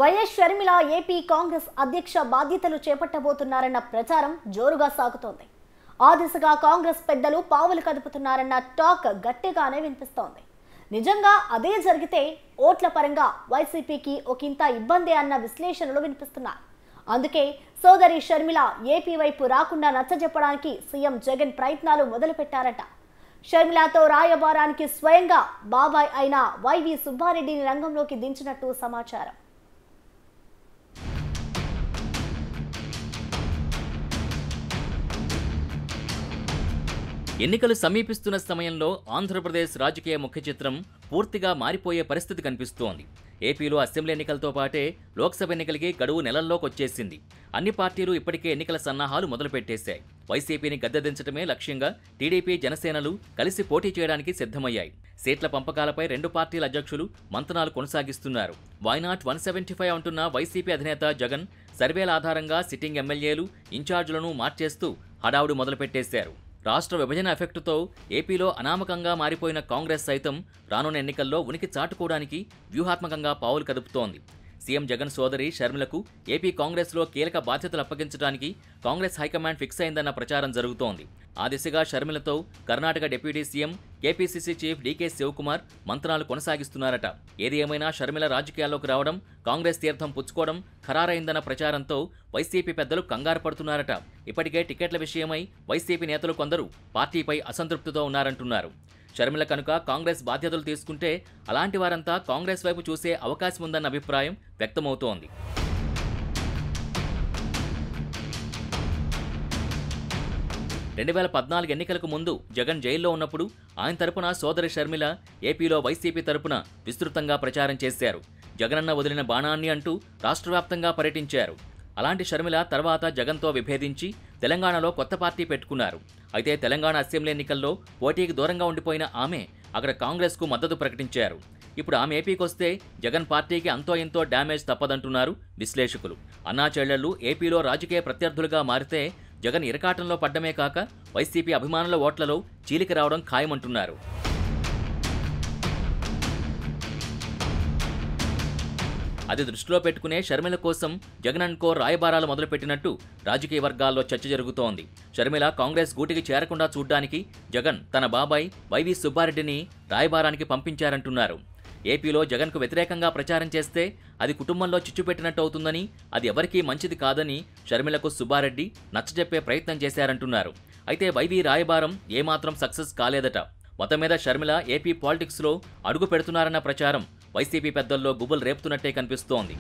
YS Sharmila AP Congress అధ్యక్ష బాధ్యతలు చేపట్టబోతున్నారన్న ప్రచారం జోరుగా సాగుతోంది. ఆ దిశగా కాంగ్రెస్ పెద్దలు పావులు కదుపుతున్నారన్న టాక్ గట్టిగానే వినిపిస్తోంది. నిజంగా అదే జరిగితే ఓట్ల పరంగా వైసీపీకి ఒకంత ఇబ్బందే అన్న విశ్లేషణలు వినిపిస్తున్నాయి. అందుకే సోదరి షర్మిల ఏపీ వైపు రాకుండా నచ్చజెప్పడానికి సీఎం జగన్ ప్రయత్నాలు మొదలుపెట్టారట. షర్మిలతో రాయబారానికి స్వయంగా బాబాయ్ అయిన వైవి సుబ్బారెడ్డిని రంగంలోకి దించినట్టు సమాచారం. ఎన్నికలు సమీపిస్తున్న సమయంలో ఆంధ్రప్రదేశ్ రాజకీయ ముఖ్య చిత్రం పూర్తిగా మారిపోయే పరిస్థితి కనిపిస్తోంది. ఏపీలో అసెంబ్లీ ఎన్నికలతో పాటే లోక్సభ ఎన్నికలకి గడువు నెలల్లోకి వచ్చేసింది. అన్ని పార్టీలు ఇప్పటికే ఎన్నికల సన్నాహాలు మొదలుపెట్టేశాయి. వైసీపీని గద్దెదించడమే లక్ష్యంగా టీడీపీ, జనసేనలు కలిసి పోటీ చేయడానికి సిద్ధమయ్యాయి. సీట్ల పంపకాలపై రెండు పార్టీల అధ్యక్షులు మంతనాలు కొనసాగిస్తున్నారు. వైనాట్ 175 అంటున్న వైసీపీ అధినేత జగన్ సర్వేల ఆధారంగా సిట్టింగ్ ఎమ్మెల్యేలు, ఇన్ఛార్జీలను మార్చేస్తూ హడావుడి మొదలుపెట్టేశారు. రాష్ట్ర విభజన ఎఫెక్టుతో ఏపీలో అనామకంగా మారిపోయిన కాంగ్రెస్ సైతం రానున్న ఎన్నికల్లో ఉనికి చాటుకోవడానికి వ్యూహాత్మకంగా పావులు కదుపుతోంది. సీఎం జగన్ సోదరి షర్మిలకు ఏపీ కాంగ్రెస్లో కీలక బాధ్యతలు అప్పగించడానికి కాంగ్రెస్ హైకమాండ్ ఫిక్స్ అయిందన్న ప్రచారం జరుగుతోంది. ఆ దిశగా షర్మిలతో Karnataka deputy CM, KPCC chief DK Shivakumar మంత్రాలు కొనసాగిస్తున్నారట. ఏది ఏమైనా షర్మిల రాజకీయాల్లోకి రావడం, కాంగ్రెస్ తీర్థం పుచ్చుకోవడం ఖరారైందన్న ప్రచారంతో వైసీపీ పెద్దలు కంగారు పడుతున్నారట. ఇప్పటికే టికెట్ల విషయమై వైసీపీ నేతలు కొందరు పార్టీపై అసంతృప్తితో ఉన్నారంటున్నారు. షర్మిల కనుక కాంగ్రెస్ బాధ్యతలు తీసుకుంటే అలాంటి వారంతా కాంగ్రెస్ వైపు చూసే అవకాశం ఉందన్న అభిప్రాయం వ్యక్తమవుతోంది. 2014 ఎన్నికలకు ముందు జగన్ జైల్లో ఉన్నప్పుడు ఆయన తరపున సోదరి షర్మిల ఏపీలో వైసీపీ తరపున విస్తృతంగా ప్రచారం చేశారు. జగనన్న వదిలిన బాణాన్ని అంటూ రాష్ట్రవ్యాప్తంగా పర్యటించారు. అలాంటి షర్మిల తర్వాత జగన్తో విభేదించి తెలంగాణలో కొత్త పార్టీ పెట్టుకున్నారు. అయితే తెలంగాణ అసెంబ్లీ ఎన్నికల్లో పోటీకి దూరంగా ఉండిపోయిన ఆమె అక్కడ కాంగ్రెస్కు మద్దతు ప్రకటించారు. ఇప్పుడు ఆమె ఏపీకి వస్తే జగన్ పార్టీకి అంతో ఎంతో డ్యామేజ్ తప్పదంటున్నారు విశ్లేషకులు. అన్నా చెల్లెళ్లు ఏపీలో రాజకీయ ప్రత్యర్థులుగా మారితే జగన్ ఇరకాటంలో పడ్డమే కాక వైసీపీ అభిమానుల ఓట్లలో చీలిక రావడం ఖాయమంటున్నారు. అది దృష్టిలో పెట్టుకునే షర్మిల కోసం జగన్ అండ్ కో రాయబారాలు మొదలుపెట్టినట్టు రాజకీయ వర్గాల్లో చర్చ జరుగుతోంది. షర్మిల కాంగ్రెస్ గూటికి చేరకుండా చూడ్డానికి జగన్ తన బాబాయ్ వైవి సుబ్బారెడ్డిని రాయబారానికి పంపించారంటున్నారు. ఏపీలో జగన్కు వ్యతిరేకంగా ప్రచారం చేస్తే అది కుటుంబంలో చిచ్చుపెట్టినట్టు అవుతుందని, అది ఎవరికీ మంచిది కాదని షర్మిలకు సుబ్బారెడ్డి నచ్చజెప్పే ప్రయత్నం చేశారంటున్నారు. అయితే వైవి రాయబారం ఏమాత్రం సక్సెస్ కాలేదట. మొత్తం మీద షర్మిల ఏపీ పాలిటిక్స్లో అడుగు పెడుతున్నారన్న ప్రచారం వైసీపీ పెద్దల్లో గుబులు రేపుతున్నట్టే కనిపిస్తోంది.